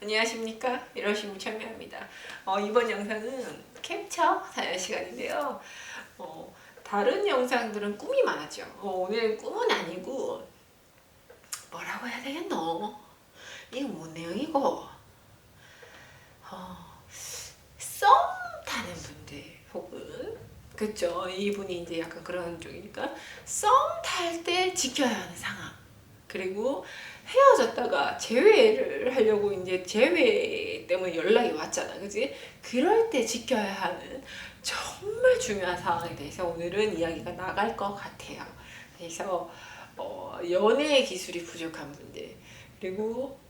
안녕하십니까? 1월 신문청명입니다. 이번 영상은 캡처 사연 시간인데요. 다른 영상들은 꿈이 많았죠. 오늘은 꿈은 아니고 뭐라고 해야 되겠노? 이거 뭔 내용이고? 썸 타는 분들 혹은 그쵸? 이분이 이제 약간 그런 쪽이니까 썸 탈 때 지켜야 하는 상황, 그리고 헤어졌다가 재회를 하려고 이제 재회 때문에 연락이 왔잖아, 그지? 그럴 때 지켜야 하는 정말 중요한 상황에 대해서 오늘은 이야기가 나갈 것 같아요. 그래서 연애 기술이 부족한 분들, 그리고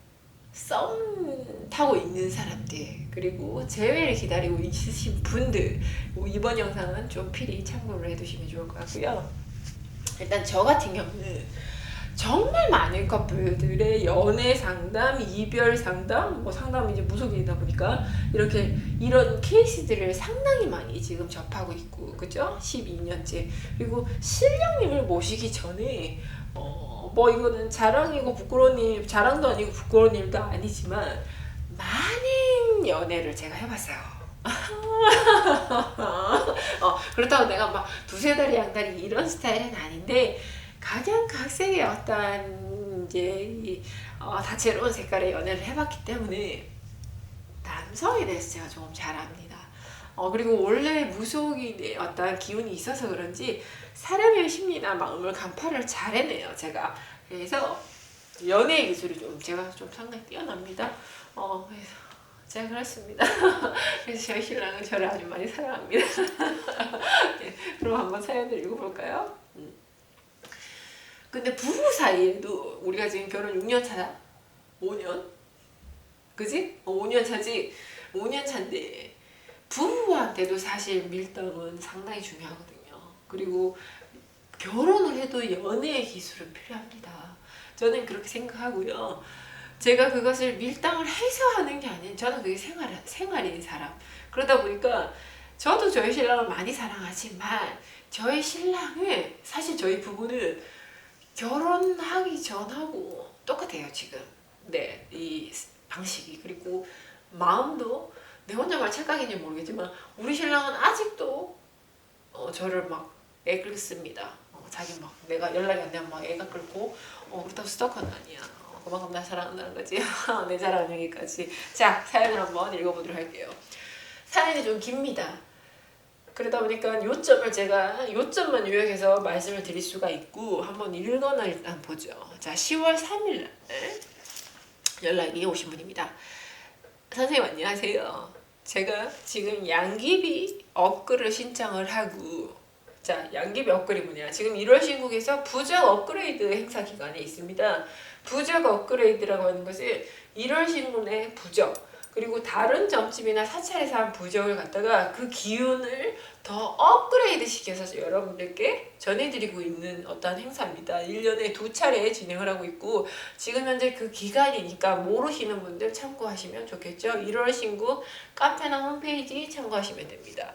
썸 타고 있는 사람들, 그리고 재회를 기다리고 있으신 분들, 이번 영상은 좀 필히 참고를 해두시면 좋을 것 같고요. 일단 저 같은 경우는 정말 많은 커플들의 연애 상담, 이별 상담, 상담이 이제 무속인이다 보니까 이렇게 이런 케이스들을 상당히 많이 지금 접하고 있고, 그죠? 12년째. 그리고 신령님을 모시기 전에 이거는 자랑이고 부끄러운 일, 자랑도 아니고 부끄러운 일도 아니지만 많은 연애를 제가 해봤어요. 그렇다고 내가 막 두세 달이 양다리 이런 스타일은 아닌데, 각양각색의 어떤 이제 다채로운 색깔의 연애를 해봤기 때문에 남성에 대해서 제가 조금 잘 압니다. 그리고 원래 무속인의 어떤 기운이 있어서 그런지 사람의 심리나 마음을 간파를 잘 해내요, 제가. 그래서 연애 기술이 제가 좀 상당히 뛰어납니다. 그래서 제가 그렇습니다. 그래서 저희 신랑은 저를 아주 많이 사랑합니다. 네, 그럼 한번 사연을 읽어볼까요? 근데 부부 사이에도 우리가 지금 결혼 6년 차다? 5년? 그지? 5년 차지? 5년 차인데 부부한테도 사실 밀당은 상당히 중요하거든요. 그리고 결혼을 해도 연애의 기술은 필요합니다. 저는 그렇게 생각하고요. 제가 그것을 밀당을 해서 하는 게 아닌, 저는 그게 생활인 사람. 그러다 보니까 저도 저희 신랑을 많이 사랑하지만 저희 신랑은, 사실 저희 부부는 결혼하기 전하고 똑같아요, 지금. 네, 이 방식이. 그리고 마음도, 내 혼자만 착각인지 모르겠지만 우리 신랑은 아직도 저를 막 애끓습니다. 자기 막 내가 연락이 안 되면 막 애가 끓고, 그렇다고 스토커는 아니야. 그만큼 날 사랑한다는 거지. 내 자랑은 여기까지. 자, 사연을 한번 읽어보도록 할게요. 사연이 좀 깁니다. 그러다 보니까 요점만 요약해서 말씀을 드릴 수가 있고, 한번 읽거나 일단 보죠. 자, 10월 3일 날 연락이 오신 분입니다. 선생님 안녕하세요. 제가 지금 양귀비 업글을 신청을 하고, 자, 양귀비 업글이 뭐냐? 지금 1월 신국에서 부적 업그레이드 행사 기간에 있습니다. 부적 업그레이드라고 하는 것은 1월 신군의 부적, 그리고 다른 점집이나 사찰에서 한 부적을 갖다가 그 기운을 더 업그레이드 시켜서 여러분들께 전해드리고 있는 어떤 행사입니다. 1년에 2차례 진행을 하고 있고, 지금 현재 그 기간이니까 모르시는 분들 참고하시면 좋겠죠. 1월 신고 카페나 홈페이지 참고하시면 됩니다.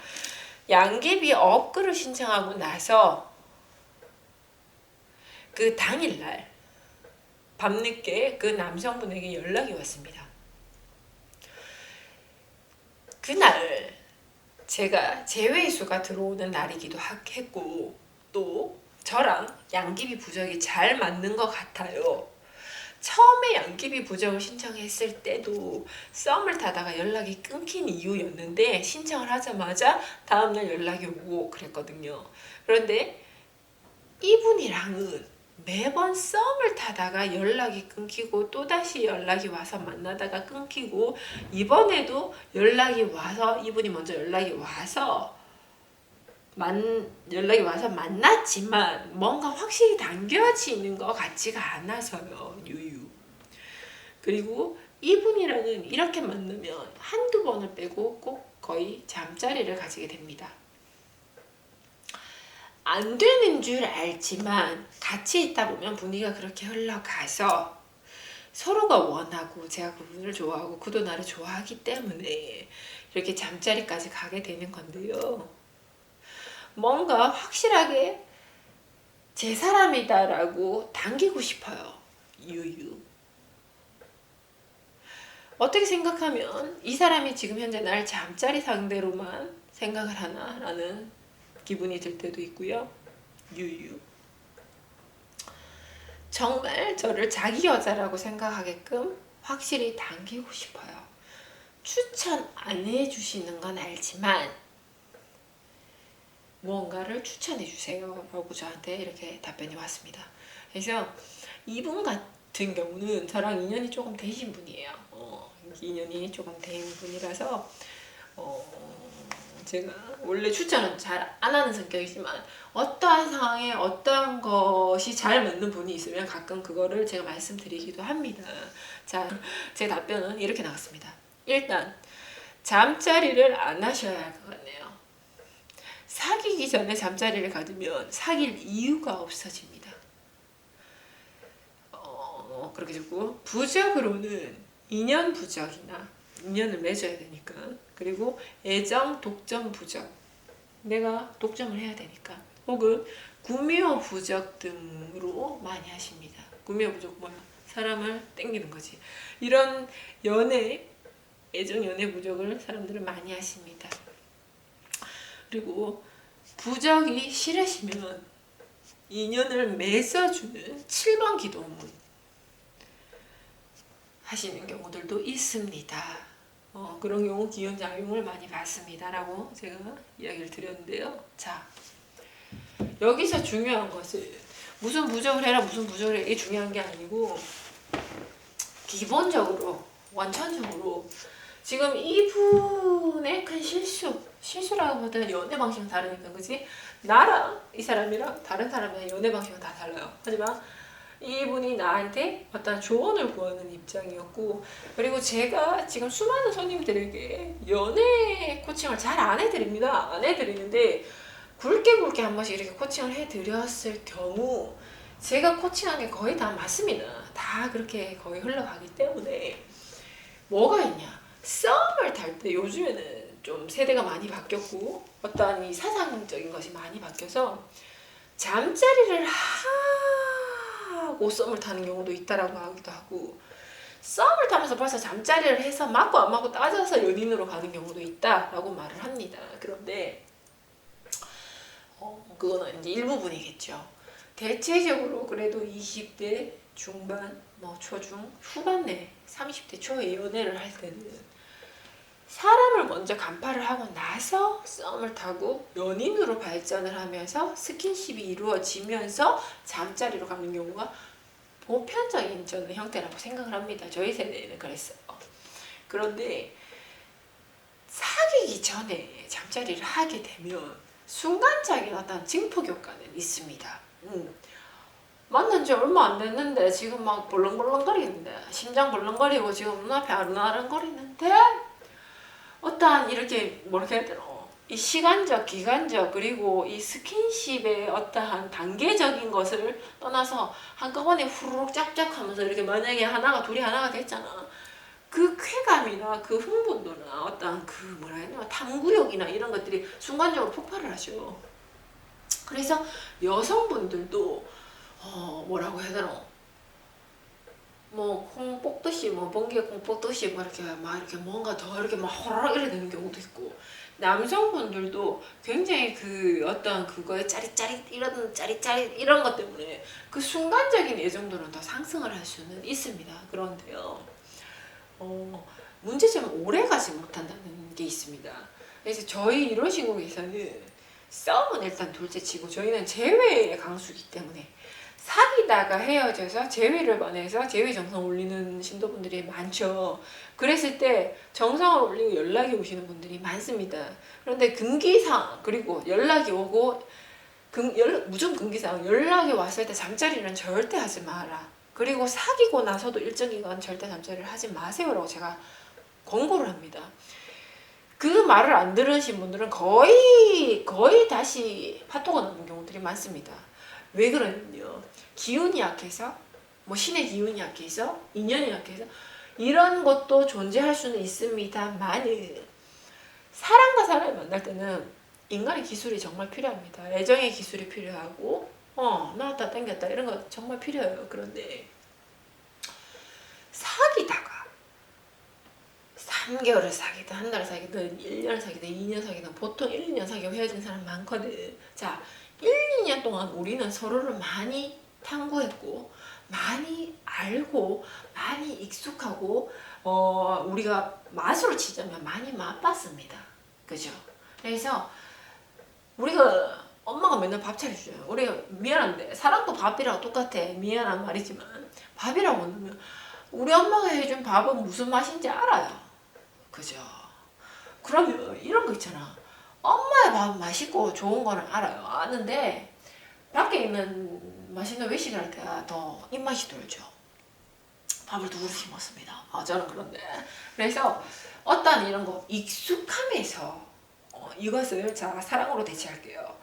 양귀비 업글을 신청하고 나서 그 당일날 밤늦게 그 남성분에게 연락이 왔습니다. 그날 제가 재회수가 들어오는 날이기도 했고, 또 저랑 양귀비 부적이 잘 맞는 것 같아요. 처음에 양귀비 부적을 신청했을 때도 썸을 타다가 연락이 끊긴 이유였는데, 신청을 하자마자 다음날 연락이 오고 그랬거든요. 그런데 이분이랑은 매번 썸을 타다가 연락이 끊기고, 또다시 연락이 와서 만나다가 끊기고, 이번에도 연락이 와서, 이분이 먼저 연락이 와서 만났지만 뭔가 확실히 당겨지는 것 같지가 않아서요. 유유. 그리고 이분이랑은 이렇게 만나면 한두 번을 빼고 꼭 거의 잠자리를 가지게 됩니다. 안 되는 줄 알지만 같이 있다 보면 분위기가 그렇게 흘러가서 서로가 원하고, 제가 그분을 좋아하고 그도 나를 좋아하기 때문에 이렇게 잠자리까지 가게 되는 건데요. 뭔가 확실하게 제 사람이다라고 당기고 싶어요. 유유. 어떻게 생각하면 이 사람이 지금 현재 날 잠자리 상대로만 생각을 하나 라는 기분이 들 때도 있고요. 유유. 정말 저를 자기 여자라고 생각하게끔 확실히 당기고 싶어요. 추천 안 해주시는 건 알지만 무언가를 추천해 주세요 라고 저한테 이렇게 답변이 왔습니다. 그래서 이분 같은 경우는 저랑 인연이 조금 되신 분이에요. 인연이 조금 된 분이라서 제가 원래 추천은 잘 안 하는 성격이지만 어떠한 상황에 어떠한 것이 잘 맞는 분이 있으면 가끔 그거를 제가 말씀드리기도 합니다. 자, 제 답변은 이렇게 나왔습니다. 일단 잠자리를 안 하셔야 할 것 같네요. 사귀기 전에 잠자리를 가지면 사귈 이유가 없어집니다. 그렇게 되고 부적으로는 인연 부적이나 인연을 맺어야 되니까, 그리고 애정 독점 부적, 내가 독점을 해야 되니까, 혹은 구미호 부적 등으로 많이 하십니다. 구미호 부적 뭐야? 사람을 땡기는 거지. 이런 연애, 애정 연애 부적을 사람들은 많이 하십니다. 그리고 부적이 싫으시면 인연을 맺어주는 7번 기도문 하시는 경우들도 있습니다. 그런 경우 기운작용을 많이 받습니다 라고 제가 이야기를 드렸는데요. 자, 여기서 중요한 것은 무슨 부적을 해라 무슨 부적을 해, 이게 중요한 게 아니고 기본적으로 원천적으로 지금 이분의 큰 실수라기보다는 연애 방식은 다르니까, 그치? 나랑 이 사람이랑 다른 사람의 연애 방식은 다 달라요. 하지만 이분이 나한테 어떤 조언을 구하는 입장이었고, 그리고 제가 지금 수많은 손님들에게 연애 코칭을 잘 안 해드립니다. 안 해드리는데 굵게 한 번씩 이렇게 코칭을 해드렸을 경우 제가 코칭한 게 거의 다 맞습니다. 다 그렇게 거의 흘러가기 때문에 뭐가 있냐? 썸을 탈 때 요즘에는 좀 세대가 많이 바뀌었고 어떠한 이 사상적인 것이 많이 바뀌어서 잠자리를 하고 썸을 타는 경우도 있다라고 하기도 하고, 썸을 타면서 벌써 잠자리를 해서 맞고 안 맞고 따져서 연인으로 가는 경우도 있다라고 말을 합니다. 그런데 그거는 이제 일부분이겠죠. 대체적으로 그래도 20대 중반, 초중, 후반내, 30대 초에 연애를 할 때는 사람을 먼저 간파를 하고 나서 썸을 타고 연인으로 발전을 하면서 스킨십이 이루어지면서 잠자리로 가는 경우가 보편적인 저는 형태라고 생각을 합니다. 저희 세대에는 그랬어요. 그런데 사귀기 전에 잠자리를 하게 되면 순간적인 어떤 증폭 효과는 있습니다. 만난 지 얼마 안 됐는데 지금 막 벌렁벌렁거리는데, 심장 벌렁거리고 지금 눈앞이 아른아른거리는데 어떠한 이렇게 뭐랄까 해야 되나, 이 시간적, 기간적, 그리고 이 스킨십의 어떠한 단계적인 것을 떠나서 한꺼번에 후루룩 짝짝 하면서 이렇게 만약에 하나가 둘이 하나가 됐잖아. 그 쾌감이나 그 흥분도나 어떠한 그 뭐라 해야 되나 탐구욕이나 이런 것들이 순간적으로 폭발을 하죠. 그래서 여성분들도 뭐라고 해야 되나, 콩 뽑듯이, 번개 콩 뽑듯이 이렇게 뭔가 더 이렇게 호로록 이래 되는 경우도 있고, 남성분들도 굉장히 그 어떤 그거에 짜릿짜릿 이런 것 때문에 그 순간적인 애정도는 더 상승을 할 수는 있습니다. 그런데요, 문제점은 오래가지 못한다는 게 있습니다. 그래서 저희 이런 시국에서는 썸은 일단 둘째치고 저희는 재회의 강수기 때문에 사귀다가 헤어져서 재회를 권해서 재회 정성 올리는 신도분들이 많죠. 그랬을 때 정성을 올리고 연락이 오시는 분들이 많습니다. 그런데 금기상, 그리고 연락이 오고 무조건 금기상, 연락이 왔을 때 잠자리는 절대 하지 마라. 그리고 사귀고 나서도 일정 기간 절대 잠자리를 하지 마세요라고 제가 권고를 합니다. 그 말을 안 들으신 분들은 거의 다시 파토가 나는 경우들이 많습니다. 왜 그러냐면요, 기운이 약해서, 신의 기운이 약해서, 인연이 약해서 이런 것도 존재할 수는 있습니다만, 사람과 사람을 만날 때는 인간의 기술이 정말 필요합니다. 애정의 기술이 필요하고 나왔다 땡겼다 이런 거 정말 필요해요. 그런데 사귀다가 3개월을 사귀든 한 달을 사귀든 1년을 사귀든 2년 사귀든 보통 1, 2년 사귀고 헤어진 사람 많거든. 자, 1, 2년 동안 우리는 서로를 많이 탐구했고 많이 알고 많이 익숙하고 우리가 맛으로 치자면 많이 맛봤습니다. 그죠? 그래서 우리가 엄마가 맨날 밥 차려줘요. 우리가 미안한데 사랑도 밥이랑 똑같아. 미안한 말이지만 밥이라고 하면 우리 엄마가 해준 밥은 무슨 맛인지 알아요. 그죠? 그러면 이런 거 있잖아. 엄마의 밥은 맛있고 좋은 거는 알아요. 아는데 밖에 있는 맛있는 외식을 할 때가 더 입맛이 돌죠. 밥을 두 그릇씩 먹습니다. 저는 그런데. 그래서 어떤 이런 거 익숙함에서 이것을 자 사랑으로 대체할게요.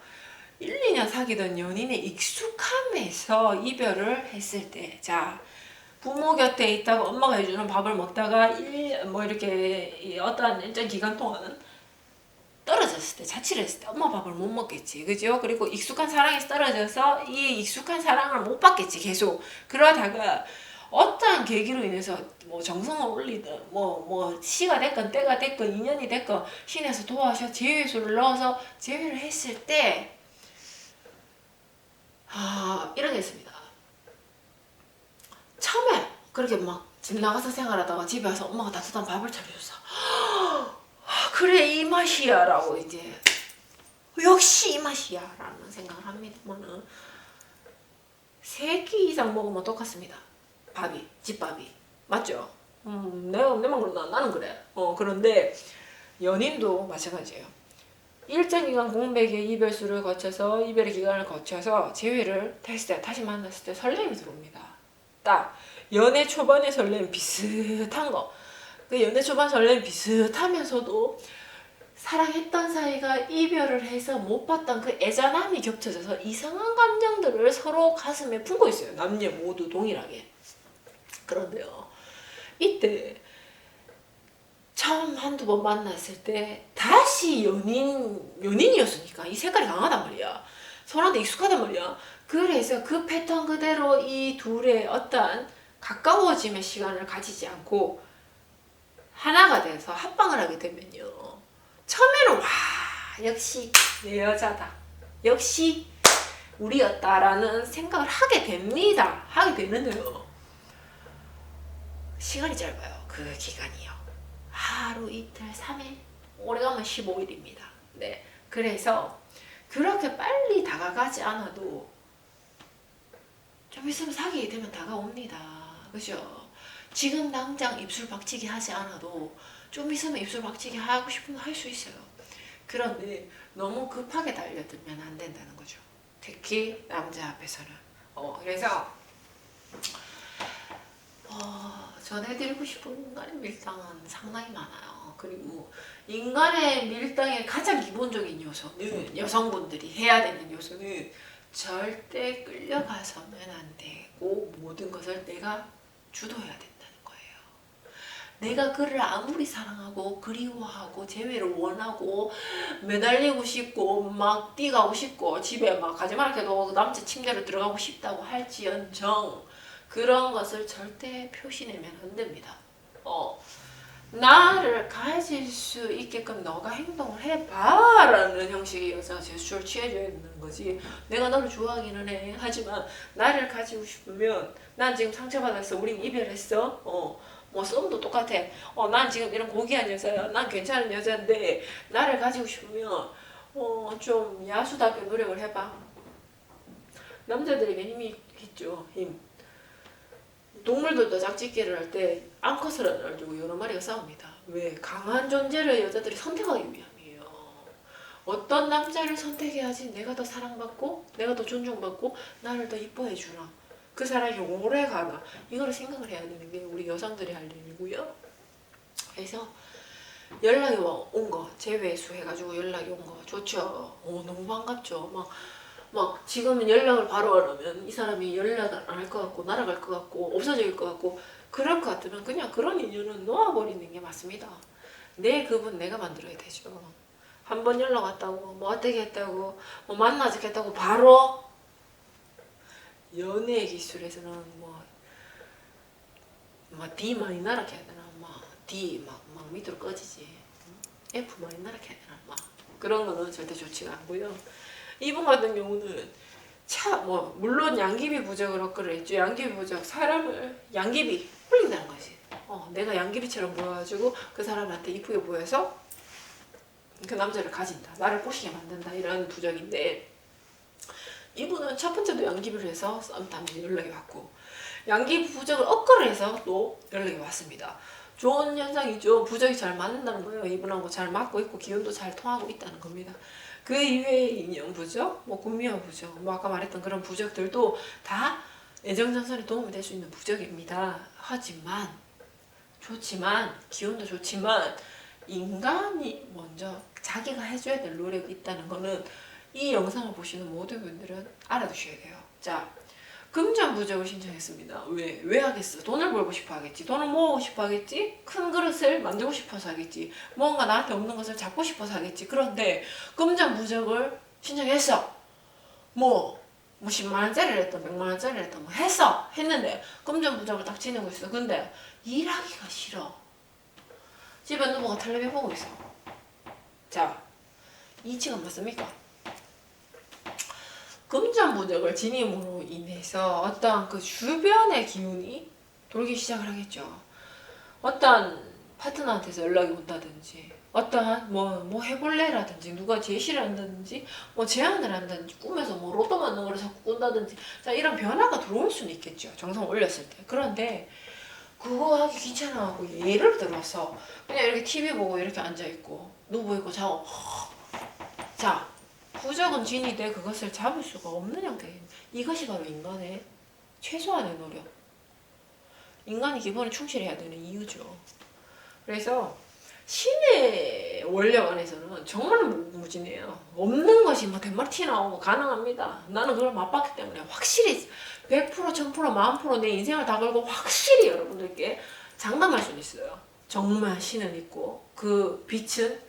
1, 2년 사귀던 연인의 익숙함에서 이별을 했을 때, 자 부모 곁에 있다가 엄마가 해주는 밥을 먹다가 이렇게 어떤 일정 기간 동안 떨어졌을 때, 자취를 했을 때 엄마 밥을 못 먹겠지. 그죠? 그리고 익숙한 사랑에서 떨어져서 이 익숙한 사랑을 못 받겠지. 계속. 그러다가 어떠한 계기로 인해서 뭐 정성을 올리든 뭐 시가 됐건 때가 됐건 인연이 됐건 신에서 도와서 제외수를 넣어서 제외를 했을 때 이런 게 있습니다. 처음에 그렇게 막 집 나가서 생활하다가 집에 와서 엄마가 따뜻한 밥을 차려줘서 그래 이 맛이야 라고 이제 역시 이 맛이야 라는 생각을 합니다만은 3끼 이상 먹으면 똑같습니다. 밥이, 집밥이. 맞죠? 내만 그러나? 나는 그래. 그런데 연인도 마찬가지예요. 일정 기간 공백의 이별수를 거쳐서 이별의 기간을 거쳐서 재회를 했을 때 다시 만났을 때 설렘이 들어옵니다. 딱 연애 초반의 설렘 비슷한 거. 그 연애 초반 설렘 비슷하면서도 사랑했던 사이가 이별을 해서 못 봤던 그 애잔함이 겹쳐져서 이상한 감정들을 서로 가슴에 품고 있어요. 남녀 모두 동일하게. 그런데요, 이때 처음 한두 번 만났을 때 다시 연인이었으니까 이 색깔이 강하단 말이야. 서로한테 익숙하단 말이야. 그래서 그 패턴 그대로 이 둘의 어떤 가까워짐의 시간을 가지지 않고 하나가 돼서 합방을 하게 되면요, 처음에는 와 역시 내 여자다, 역시 우리였다라는 생각을 하게 됩니다. 하게 되는데요, 시간이 짧아요. 그 기간이요. 하루, 이틀, 3일, 오래 가면 15일입니다. 네, 그래서 그렇게 빨리 다가가지 않아도 좀 있으면 사귀게 되면 다가옵니다. 그죠? 지금 당장 입술 박치기 하지 않아도 좀 있으면 입술 박치기 하고 싶으면 할 수 있어요. 그런데 너무 급하게 달려들면 안 된다는 거죠. 특히 남자 앞에서는. 그래서 전해드리고 싶은 인간의 밀당은 상당히 많아요. 그리고 인간의 밀당의 가장 기본적인 요소는, 여성분들이 해야 되는 요소는 절대 끌려가서는 안 되고 모든 것을 내가 주도해야 된다는 거예요. 내가 그를 아무리 사랑하고 그리워하고 재회를 원하고 매달리고 싶고 막 뛰가고 싶고 집에 막 가지 말게도 남자 침대로 들어가고 싶다고 할지언정 그런 것을 절대 표시내면 안 됩니다. 나를 가질 수 있게끔 너가 행동을 해봐 라는 형식의 여자가 제스처를 취해줘야 되는 거지. 내가 너를 좋아하기는 해. 하지만 나를 가지고 싶으면 난 지금 상처받았어. 우린 이별했어. 뭐 썸도 똑같아. 난 지금 이런 고귀한 여자야. 난 괜찮은 여자인데 나를 가지고 싶으면 좀 야수답게 노력을 해봐. 남자들에게 힘이 있죠. 힘. 동물들도 짝짓기를 할 때 암컷을 알고 여러 마리가 싸웁니다. 왜? 강한 존재를 여자들이 선택하기 위함이에요. 어떤 남자를 선택해야지 내가 더 사랑받고 내가 더 존중받고 나를 더 이뻐해 주나, 그 사랑이 오래 가나, 이거를 생각을 해야 되는 게 우리 여성들이 할 일이고요. 그래서 연락이 온 거 재회수 해가지고 연락이 온 거 좋죠. 너무 반갑죠. 막 지금은 연락을 바로 하려면 이 사람이 연락을 안 할 것 같고 날아갈 것 같고 없어질 것 같고 그럴 것 같으면 그냥 그런 인연은 놓아버리는 게 맞습니다. 내 급은 내가 만들어야 되죠. 한 번 연락 왔다고 뭐 어떻게 했다고 뭐 만나자겠다고 바로 연애 기술에서는 뭐 D 많이 날아가야 되나, D 막 밑으로 꺼지지. F 막 옛날에 해야 되나 막 그런 거는 절대 좋지가 않고요. 이분 같은 경우는 물론 양귀비 부적을 얻거를 했죠. 양귀비 부적 사람을 양귀비 홀린다는 거지. 내가 양귀비처럼 보여가지고 그 사람한테 이쁘게 보여서 그 남자를 가진다. 나를 꼬시게 만든다. 이런 부적인데 이분은 첫 번째도 양귀비를 해서 썸 타면 연락이 왔고 양귀비 부적을 얻거를 해서 또 연락이 왔습니다. 좋은 현상이죠. 부적이 잘 맞는다는 거예요. 이분하고 잘 맞고 있고 기운도 잘 통하고 있다는 겁니다. 그 이외의 인형 부적, 군미화 부적, 아까 말했던 그런 부적들도 다 애정전선에 도움이 될 수 있는 부적입니다. 하지만 좋지만 기운도 좋지만 인간이 먼저 자기가 해줘야 될 노력이 있다는 거는 이 영상을 보시는 모든 분들은 알아두셔야 돼요. 자, 금전 부적을 신청했습니다. 왜 하겠어? 돈을 벌고 싶어 하겠지. 돈을 모으고 싶어 하겠지. 큰 그릇을 만들고 싶어서 하겠지. 뭔가 나한테 없는 것을 잡고 싶어서 하겠지. 그런데 금전 부적을 신청했어. 뭐 10만원짜리를 했던 100만원짜리를 했던 했는데 금전 부적을 딱 지니고 있어. 근데 일하기가 싫어. 집에 누구가 텔레비 보고 있어. 자, 이치가 맞습니까? 금전 부적을 지님으로 인해서 어떤 그 주변의 기운이 돌기 시작을 하겠죠. 어떤 파트너한테서 연락이 온다든지, 어떠한 뭐 해볼래라든지, 누가 제시를 한다든지, 제안을 한다든지, 꿈에서 로또 맞는 거를 자꾸 꾼다든지, 자, 이런 변화가 들어올 수는 있겠죠. 정성을 올렸을 때. 그런데 그거 하기 귀찮아하고 예를 들어서 그냥 이렇게 TV 보고 이렇게 앉아있고 누워있고 자고 자, 부적은 지니되 그것을 잡을 수가 없는 형태예요. 이것이 바로 인간의 최소한의 노력. 인간이 기본에 충실해야 되는 이유죠. 그래서 신의 원력 안에서는 정말 무궁무진해요. 없는 것이 대마티 나오고 가능합니다. 나는 그걸 맛봤기 때문에 확실히 100%, 1000%, 10,000% 내 인생을 다 걸고 확실히 여러분들께 장담할 수는 있어요. 정말 신은 있고 그 빛은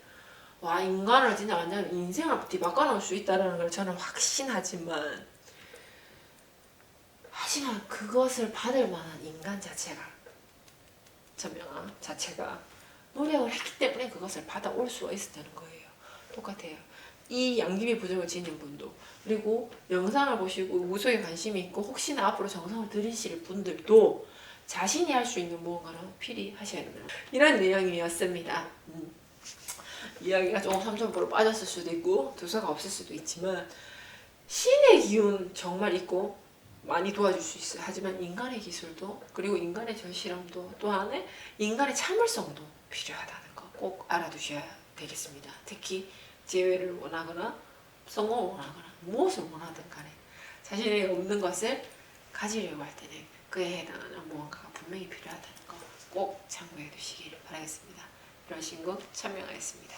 인간을 진짜 완전 인생을 뒤바꿔 놓을 수 있다는 걸 저는 확신하지만 하지만 그것을 받을 만한 인간 자체가 천명아 자체가 노력을 했기 때문에 그것을 받아올 수가 있었다는 거예요. 똑같아요. 이 양귀비 부적을 지닌 분도 그리고 영상을 보시고 무속에 관심이 있고 혹시나 앞으로 정성을 들이실 분들도 자신이 할 수 있는 무언가를 필히 하셔야 된다. 이런 내용이었습니다. 이야기가 조금 삼천포로 빠졌을 수도 있고 두서가 없을 수도 있지만 신의 기운 정말 있고 많이 도와줄 수 있어요. 하지만 인간의 기술도 그리고 인간의 절실함도 또한 인간의 참을성도 필요하다는 거 꼭 알아두셔야 되겠습니다. 특히 재회를 원하거나 성공을 원하거나 무엇을 원하든 간에 자신에게 없는 것을 가지려고 할 때는 그에 해당하는 무언가가 분명히 필요하다는 거 꼭 참고해 두시길 바라겠습니다. 이런 신곡 참여하였습니다.